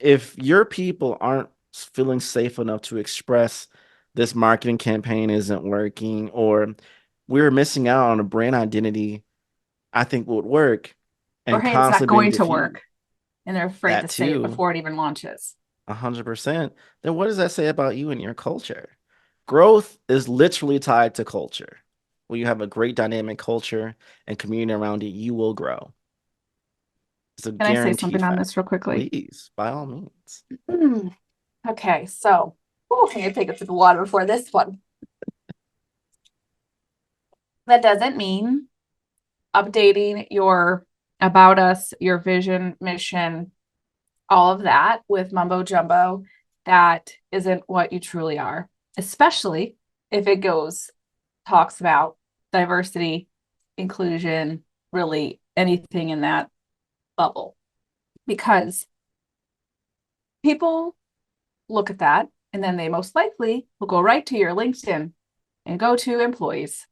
if your people aren't feeling safe enough to express this marketing campaign isn't working, or we're missing out on a brand identity, I think would work Or, and hey, it's not constantly being going to diffused. work. And they're afraid to That say it too, before it even launches. 100%. Then what does that say about you and your culture? Growth is literally tied to culture. When you have a great dynamic culture and community around it, you will grow. It's a Can I say guaranteed something on fact. this real quickly? Please, by all means. Hmm. Okay, so I'm gonna take a sip of water before this one. That doesn't mean updating your about us, your vision, mission, all of that with mumbo jumbo. That isn't what you truly are, especially if it talks about diversity, inclusion, really anything in that bubble. Because people look at that and then they most likely will go right to your LinkedIn and go to employees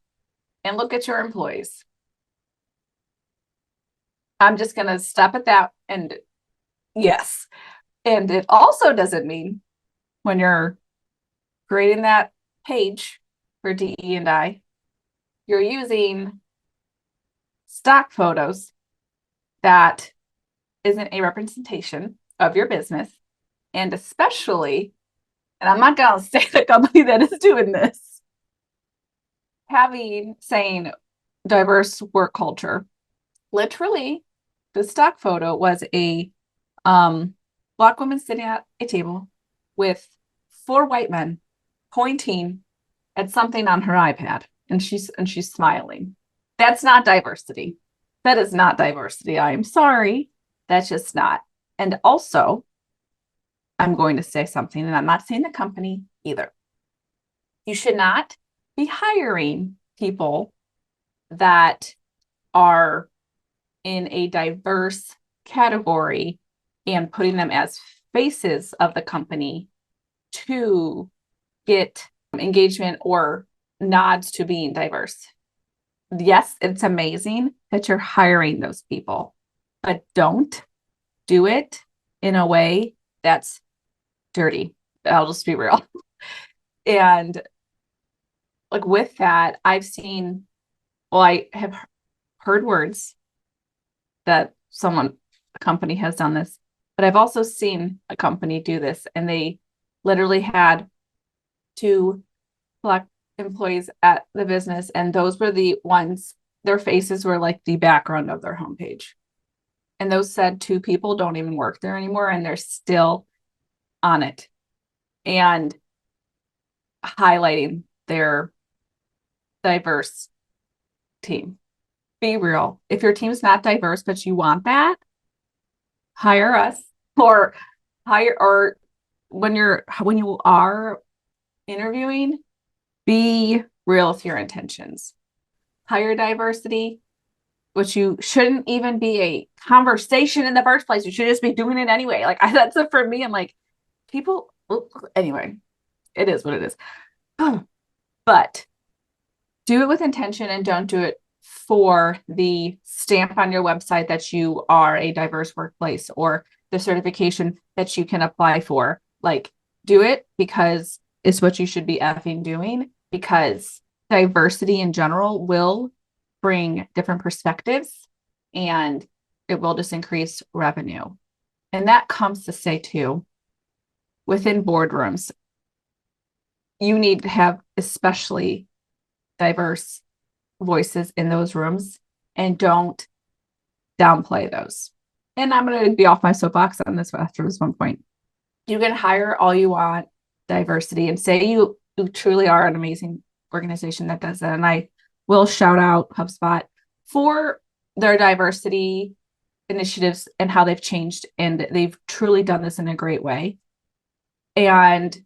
and look at your employees. I'm just going to stop at that. And yes. And it also doesn't mean when you're creating that page for DE and I, you're using stock photos that isn't a representation of your business. And especially, and I'm not going to say the company that is doing this, saying diverse work culture. Literally, the stock photo was a black woman sitting at a table with four white men pointing at something on her iPad, and she's smiling. That's not diversity. That is not diversity. I am sorry. That's just not. And also, I'm going to say something, and I'm not saying the company either. You should not be hiring people that are in a diverse category and putting them as faces of the company to get engagement or nods to being diverse. Yes, it's amazing that you're hiring those people, but don't do it in a way that's dirty. I'll just be real. And like with that, I have heard words that a company has done this, but I've also seen a company do this, and they literally had two Black employees at the business, and those were the ones, their faces were like the background of their homepage. And those said two people don't even work there anymore, and they're still on it and highlighting their diverse team. Be real. If your team's not diverse, but you want that, hire us or hire or when you are interviewing, be real with your intentions. Hire diversity, which you shouldn't even be a conversation in the first place. You should just be doing it anyway. That's it for me. I'm like, people anyway, it is what it is. But do it with intention and don't do it for the stamp on your website that you are a diverse workplace or the certification that you can apply for. Like, do it because it's what you should be effing doing, because diversity in general will bring different perspectives and it will just increase revenue. And that comes to say too, within boardrooms, you need to have especially diverse voices in those rooms and don't downplay those. And I'm going to be off my soapbox on this after this one point. You can hire all you want diversity and say you truly are an amazing organization that does that. And I will shout out HubSpot for their diversity initiatives and how they've changed. And they've truly done this in a great way. And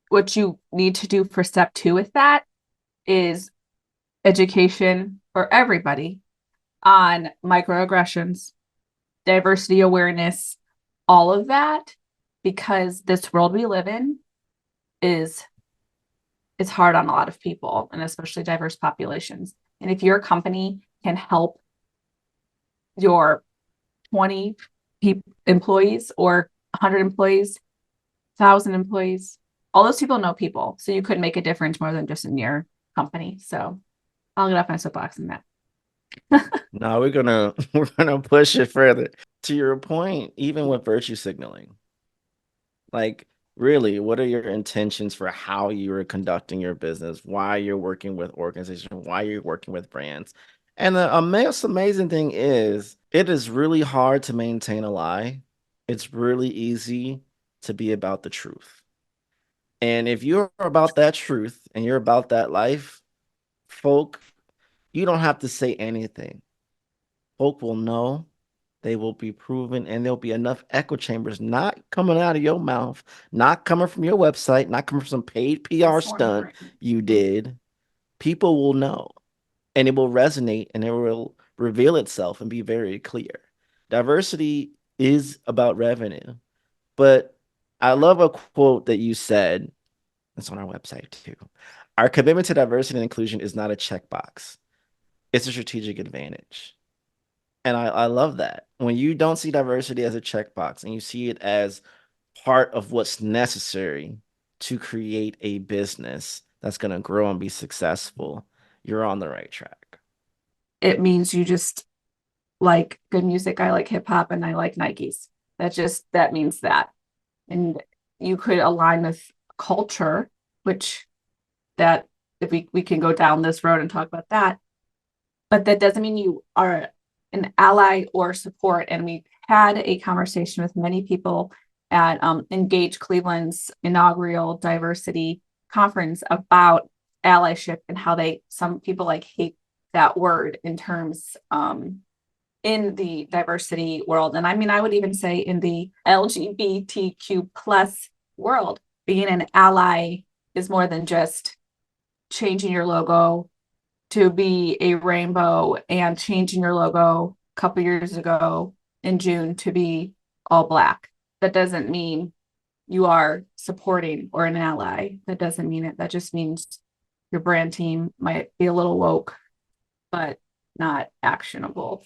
what you need to do for step 2 with that is education for everybody on microaggressions, diversity awareness, all of that, because this world we live in is hard on a lot of people, and especially diverse populations. And if your company can help your 20 employees or 100 employees, 1,000 employees, all those people know people. So you could make a difference more than just in your company. So I'll get off my soapbox in that. No, we're gonna push it further. To your point, even with virtue signaling, like really, what are your intentions for how you are conducting your business, why you're working with organizations, why you're working with brands? And the most amazing thing is, it is really hard to maintain a lie. It's really easy to be about the truth. And if you're about that truth and you're about that life, folk, you don't have to say anything. Folk will know, they will be proven, and there'll be enough echo chambers not coming out of your mouth, not coming from your website, not coming from some paid PR That's more stunt important. you did. People will know, and it will resonate, and it will reveal itself and be very clear. Diversity is about revenue, but I love a quote that you said. It's on our website too. Our commitment to diversity and inclusion is not a checkbox. It's a strategic advantage. And I love that. When you don't see diversity as a checkbox and you see it as part of what's necessary to create a business that's going to grow and be successful, you're on the right track. It means you just like good music. I like hip hop and I like Nikes. That means that. And you could align with culture, which that if we can go down this road and talk about that, but that doesn't mean you are an ally or support. And we had a conversation with many people at Engage Cleveland's inaugural diversity conference about allyship and how some people like hate that word in terms in the diversity world. And I mean, I would even say in the LGBTQ plus world, being an ally is more than just changing your logo to be a rainbow and changing your logo a couple years ago in June to be all black. That doesn't mean you are supporting or an ally. That doesn't mean it. That just means your brand team might be a little woke, but not actionable.